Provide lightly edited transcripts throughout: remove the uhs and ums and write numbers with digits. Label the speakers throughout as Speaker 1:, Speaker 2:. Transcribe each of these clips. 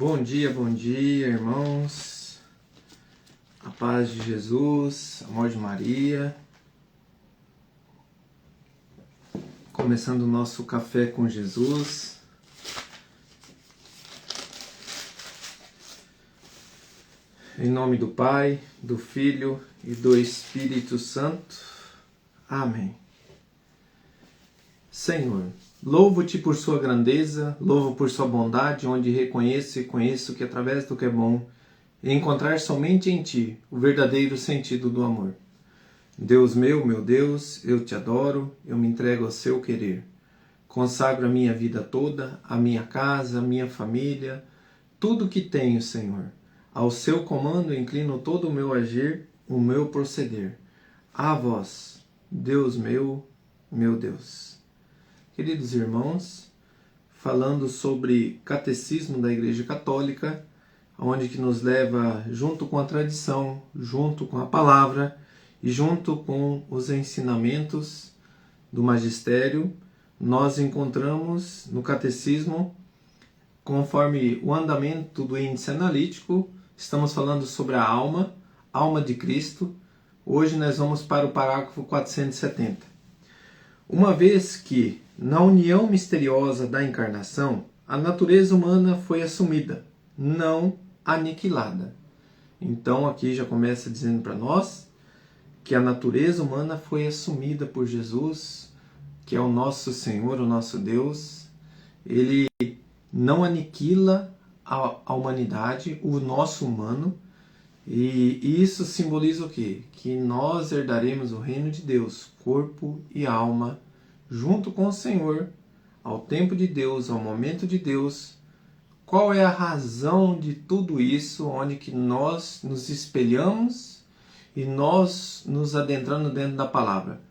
Speaker 1: Bom dia, irmãos. A paz de Jesus, amor de Maria. Começando o nosso café com Jesus. Em nome do Pai, do Filho e do Espírito Santo. Amém. Senhor, louvo-te por sua grandeza, louvo por sua bondade, onde reconheço e conheço que através do que é bom, encontrar somente em ti o verdadeiro sentido do amor. Deus meu Deus, eu te adoro, eu me entrego ao seu querer. Consagro a minha vida toda, a minha casa, a minha família, tudo que tenho, Senhor. Ao seu comando inclino todo o meu agir, o meu proceder. A vós, Deus meu Deus. Queridos irmãos, falando sobre catecismo da Igreja Católica, onde que nos leva junto com a tradição, junto com a palavra e junto com os ensinamentos do magistério, nós encontramos no catecismo, conforme o andamento do índice analítico, estamos falando sobre a alma de Cristo. Hoje nós vamos para o parágrafo 470. Uma vez que, na união misteriosa da encarnação, a natureza humana foi assumida, não aniquilada. Então aqui já começa dizendo para nós que a natureza humana foi assumida por Jesus, que é o nosso Senhor, o nosso Deus. Ele não aniquila a humanidade, o nosso humano, e isso simboliza o quê? Que nós herdaremos o reino de Deus, corpo e alma, junto com o Senhor, ao tempo de Deus, ao momento de Deus. Qual é a razão de tudo isso, onde que nós nos espelhamos e nós nos adentrando dentro da palavra?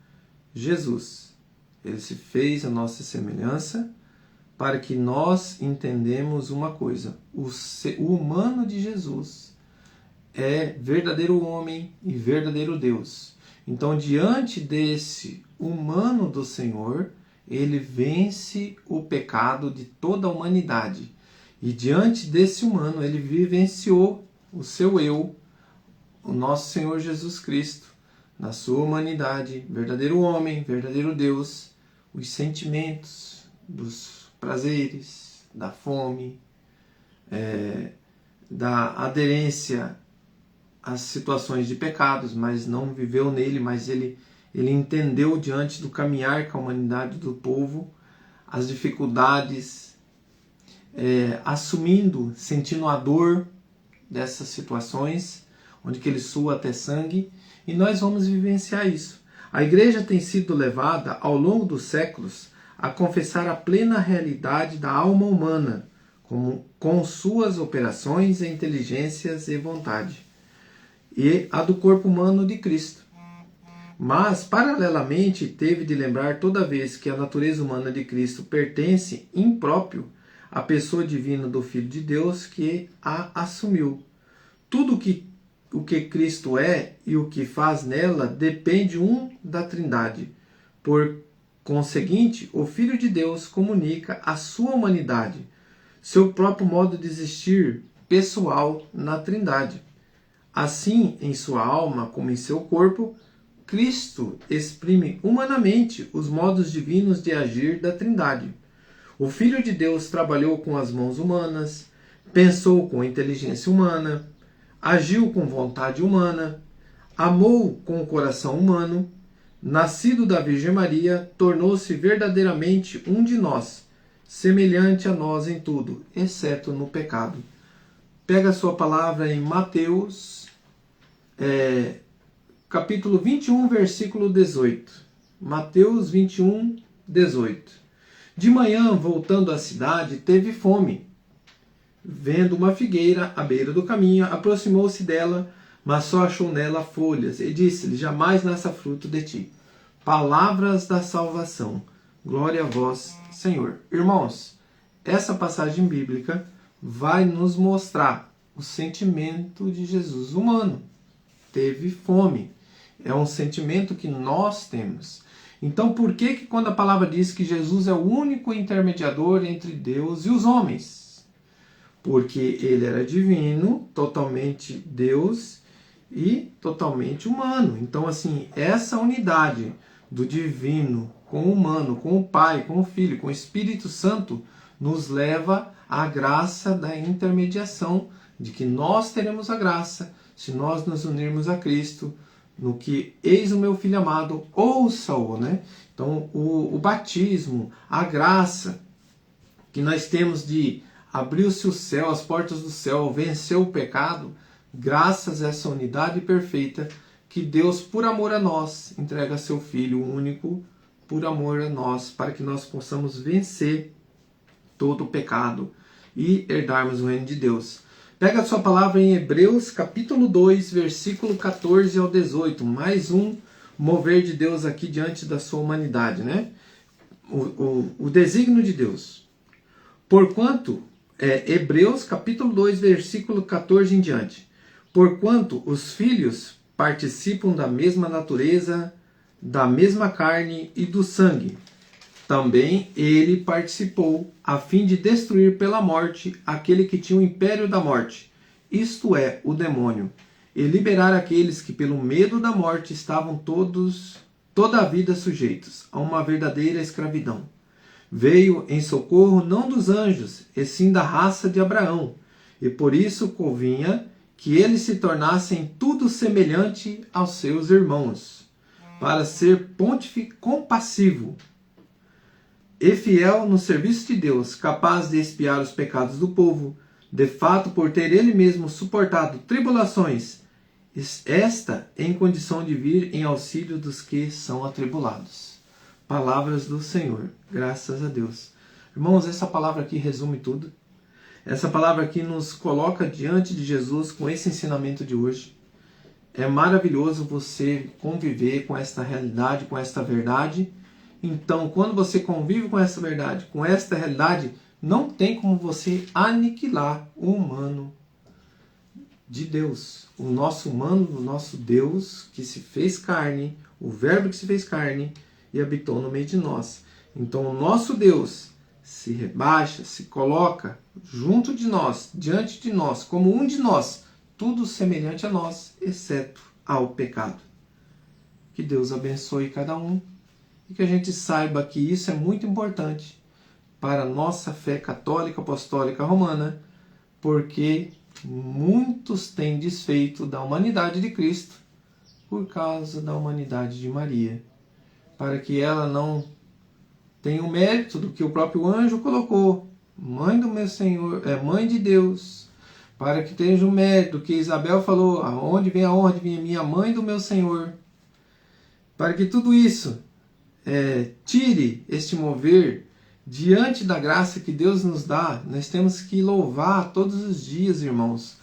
Speaker 1: Jesus, ele se fez a nossa semelhança para que nós entendemos uma coisa: o humano de Jesus é verdadeiro homem e verdadeiro Deus. Então, diante desse humano do Senhor, ele vence o pecado de toda a humanidade. E diante desse humano, ele vivenciou o seu eu, o nosso Senhor Jesus Cristo, na sua humanidade, verdadeiro homem, verdadeiro Deus, os sentimentos dos prazeres, da fome, da aderência às situações de pecados, mas não viveu nele, mas ele entendeu diante do caminhar com a humanidade do povo as dificuldades, assumindo, sentindo a dor dessas situações, onde que ele sua até sangue, e nós vamos vivenciar isso. A Igreja tem sido levada ao longo dos séculos a confessar a plena realidade da alma humana, com suas operações, inteligências e vontade, e a do corpo humano de Cristo. Mas, paralelamente, teve de lembrar toda vez que a natureza humana de Cristo pertence impróprio à pessoa divina do Filho de Deus que a assumiu. Tudo o que Cristo é e o que faz nela depende da Trindade. Por conseguinte, o Filho de Deus comunica a sua humanidade, seu próprio modo de existir pessoal na Trindade. Assim, em sua alma como em seu corpo, Cristo exprime humanamente os modos divinos de agir da Trindade. O Filho de Deus trabalhou com as mãos humanas, pensou com inteligência humana, agiu com vontade humana, amou com o coração humano, nascido da Virgem Maria, tornou-se verdadeiramente um de nós, semelhante a nós em tudo, exceto no pecado. Pega a sua palavra em Mateus, capítulo 21, versículo 18. Mateus 21, 18. De manhã, voltando à cidade, teve fome. Vendo uma figueira à beira do caminho, aproximou-se dela, mas só achou nela folhas, e disse-lhe: jamais nasça fruto de ti. Palavras da salvação. Glória a vós, Senhor. Irmãos, essa passagem bíblica vai nos mostrar o sentimento de Jesus humano. Teve fome. É um sentimento que nós temos. Então, por que quando a palavra diz que Jesus é o único intermediador entre Deus e os homens? porque ele era divino, totalmente Deus e totalmente humano. Então, assim, essa unidade do divino com o humano, com o Pai, com o Filho, com o Espírito Santo, nos leva à graça da intermediação, de que nós teremos a graça se nós nos unirmos a Cristo, no que eis o meu Filho amado, ouça-o, né? Então, o batismo, a graça que nós temos de abrir-se o céu, as portas do céu, vencer o pecado, graças a essa unidade perfeita que Deus, por amor a nós, entrega seu Filho único, por amor a nós, para que nós possamos vencer todo o pecado e herdarmos o reino de Deus. Pega a sua palavra em Hebreus, capítulo 2, versículo 14 ao 18. Mais um mover de Deus aqui diante da sua humanidade, né? O desígnio de Deus. Porquanto, Hebreus, capítulo 2, versículo 14 em diante. Porquanto os filhos participam da mesma natureza, da mesma carne e do sangue, também ele participou, a fim de destruir pela morte aquele que tinha o império da morte, isto é, o demônio, e liberar aqueles que pelo medo da morte estavam toda a vida sujeitos a uma verdadeira escravidão. Veio em socorro não dos anjos, e sim da raça de Abraão, e por isso convinha que ele se tornasse em tudo semelhante aos seus irmãos, para ser pontífice compassivo e fiel no serviço de Deus, capaz de expiar os pecados do povo, de fato por ter ele mesmo suportado tribulações, esta em condição de vir em auxílio dos que são atribulados. Palavras do Senhor, graças a Deus. Irmãos, essa palavra aqui resume tudo. Essa palavra aqui nos coloca diante de Jesus com esse ensinamento de hoje. É maravilhoso você conviver com esta realidade, com esta verdade. Então, quando você convive com essa verdade, com esta realidade, não tem como você aniquilar o humano de Deus. O nosso humano, o nosso Deus que se fez carne, o verbo que se fez carne e habitou no meio de nós. Então, o nosso Deus se rebaixa, se coloca junto de nós, diante de nós, como um de nós, tudo semelhante a nós, exceto ao pecado. Que Deus abençoe cada um e que a gente saiba que isso é muito importante para a nossa fé católica, apostólica, romana, porque muitos têm desfeito da humanidade de Cristo por causa da humanidade de Maria, para que ela não tenha o mérito do que o próprio anjo colocou, mãe do meu Senhor, mãe de Deus, para que tenha o mérito do que Isabel falou, aonde vem a honra de minha mãe do meu Senhor, para que tudo isso tire este mover diante da graça que Deus nos dá. Nós temos que louvar todos os dias, irmãos,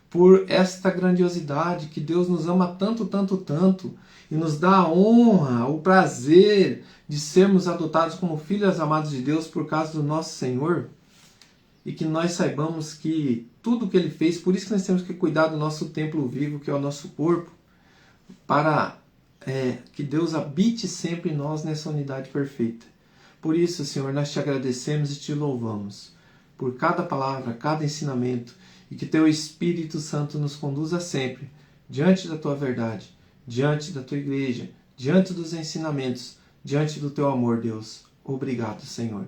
Speaker 1: por esta grandiosidade que Deus nos ama tanto, tanto, tanto, e nos dá a honra, o prazer de sermos adotados como filhos amados de Deus por causa do nosso Senhor, e que nós saibamos que tudo que Ele fez, por isso que nós temos que cuidar do nosso templo vivo, que é o nosso corpo, para que Deus habite sempre em nós nessa unidade perfeita. Por isso, Senhor, nós te agradecemos e te louvamos por cada palavra, cada ensinamento, e que Teu Espírito Santo nos conduza sempre diante da Tua verdade, diante da Tua igreja, diante dos ensinamentos, diante do Teu amor, Deus. Obrigado, Senhor.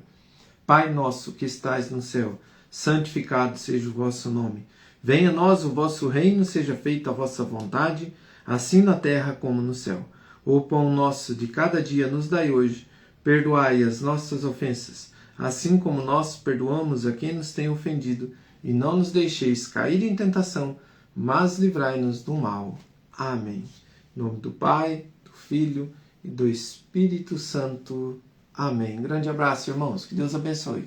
Speaker 1: Pai nosso que estais no céu, santificado seja o vosso nome. Venha a nós o vosso reino, seja feita a vossa vontade, assim na terra como no céu. O pão nosso de cada dia nos dai hoje. Perdoai as nossas ofensas, assim como nós perdoamos a quem nos tem ofendido, e não nos deixeis cair em tentação, mas livrai-nos do mal. Amém. Em nome do Pai, do Filho e do Espírito Santo. Amém. Grande abraço, irmãos. Que Deus abençoe.